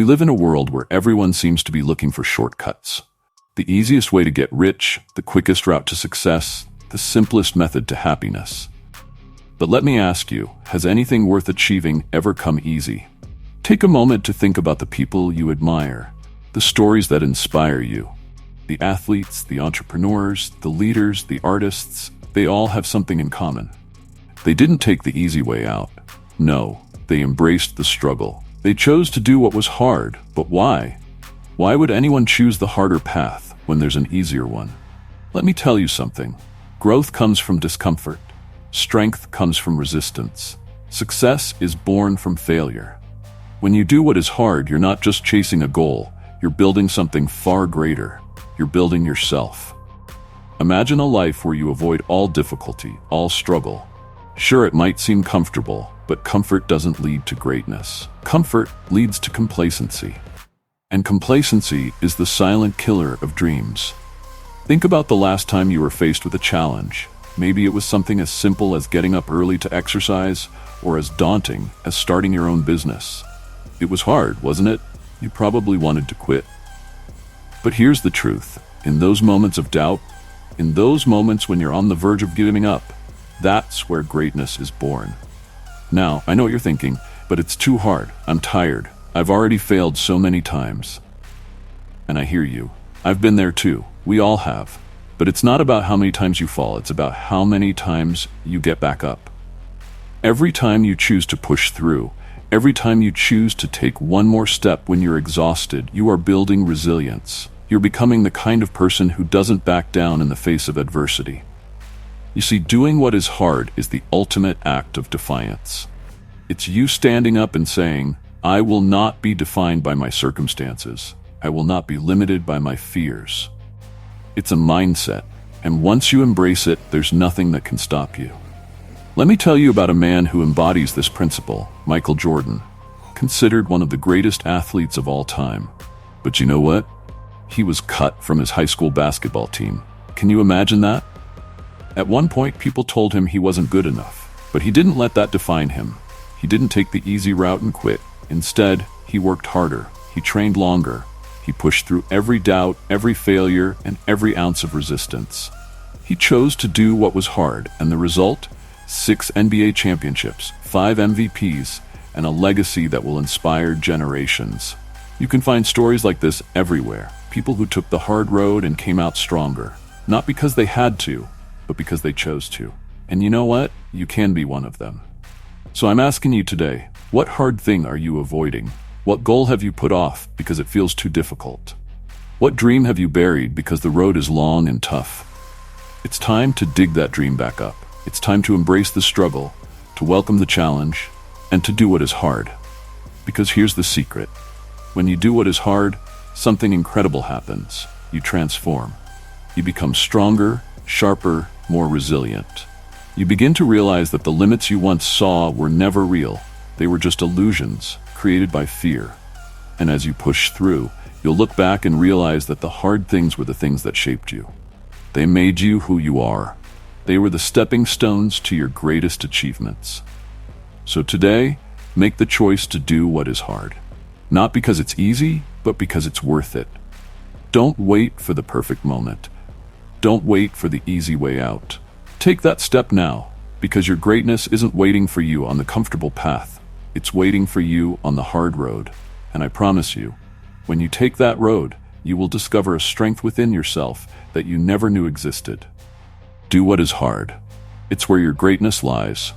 We live in a world where everyone seems to be looking for shortcuts. The easiest way to get rich, the quickest route to success, the simplest method to happiness. But let me ask you, has anything worth achieving ever come easy? Take a moment to think about the people you admire, the stories that inspire you. The athletes, the entrepreneurs, the leaders, the artists, they all have something in common. They didn't take the easy way out. No, they embraced the struggle. They chose to do what was hard, but why? Why would anyone choose the harder path when there's an easier one? Let me tell you something. Growth comes from discomfort. Strength comes from resistance. Success is born from failure. When you do what is hard, you're not just chasing a goal. You're building something far greater. You're building yourself. Imagine a life where you avoid all difficulty, all struggle. Sure, it might seem comfortable, but comfort doesn't lead to greatness. Comfort leads to complacency. And complacency is the silent killer of dreams. Think about the last time you were faced with a challenge. Maybe it was something as simple as getting up early to exercise, or as daunting as starting your own business. It was hard, wasn't it? You probably wanted to quit. But here's the truth. In those moments of doubt, in those moments when you're on the verge of giving up, that's where greatness is born. Now, I know what you're thinking, but it's too hard. I'm tired. I've already failed so many times. And I hear you. I've been there too. We all have. But it's not about how many times you fall. It's about how many times you get back up. Every time you choose to push through, every time you choose to take one more step when you're exhausted, you are building resilience. You're becoming the kind of person who doesn't back down in the face of adversity. You see, doing what is hard is the ultimate act of defiance. It's you standing up and saying, I will not be defined by my circumstances. I will not be limited by my fears. It's a mindset, and once you embrace it, there's nothing that can stop you. Let me tell you about a man who embodies this principle, Michael Jordan, considered one of the greatest athletes of all time. But you know what? He was cut from his high school basketball team. Can you imagine that? At one point, people told him he wasn't good enough, but he didn't let that define him. He didn't take the easy route and quit. Instead, he worked harder. He trained longer. He pushed through every doubt, every failure, and every ounce of resistance. He chose to do what was hard, and the result? 6 NBA championships, 5 MVPs, and a legacy that will inspire generations. You can find stories like this everywhere. People who took the hard road and came out stronger. Not because they had to, but because they chose to. And you know what? You can be one of them. So I'm asking you today, what hard thing are you avoiding? What goal have you put off because it feels too difficult? What dream have you buried because the road is long and tough? It's time to dig that dream back up. It's time to embrace the struggle, to welcome the challenge, and to do what is hard. Because here's the secret. When you do what is hard, something incredible happens. You transform. You become stronger, sharper, more resilient. You begin to realize that the limits you once saw were never real. They were just illusions created by fear. And as you push through, you'll look back and realize that the hard things were the things that shaped you. They made you who you are. They were the stepping stones to your greatest achievements. So today, make the choice to do what is hard. Not because it's easy, but because it's worth it. Don't wait for the perfect moment. Don't wait for the easy way out. Take that step now, because your greatness isn't waiting for you on the comfortable path. It's waiting for you on the hard road. And I promise you, when you take that road, you will discover a strength within yourself that you never knew existed. Do what is hard. It's where your greatness lies.